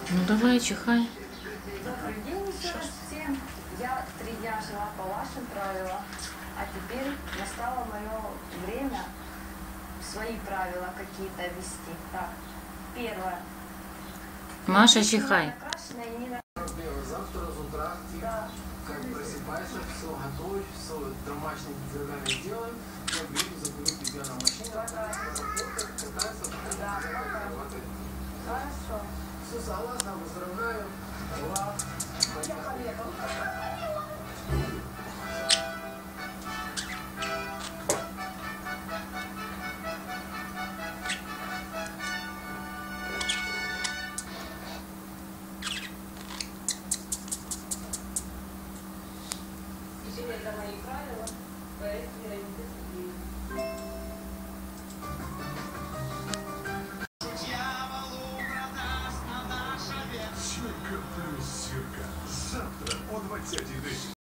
Ну давай, чихай. Добрый день еще раз всем. Я 3 дня жила по вашим правилам, а теперь настало мое время свои правила какие-то вести. Так, первое. Маша, чихай. Завтра с утра ты как просыпаешься, все готовишь, все домашнее задание делаем, я приеду, заберу тебя на машине, кататься, Хорошо. все согласна, поздравляю. Поехали. Это мои правила, поэтому я не дисциплину. Чайка плюс сирка. Завтра о 20:10.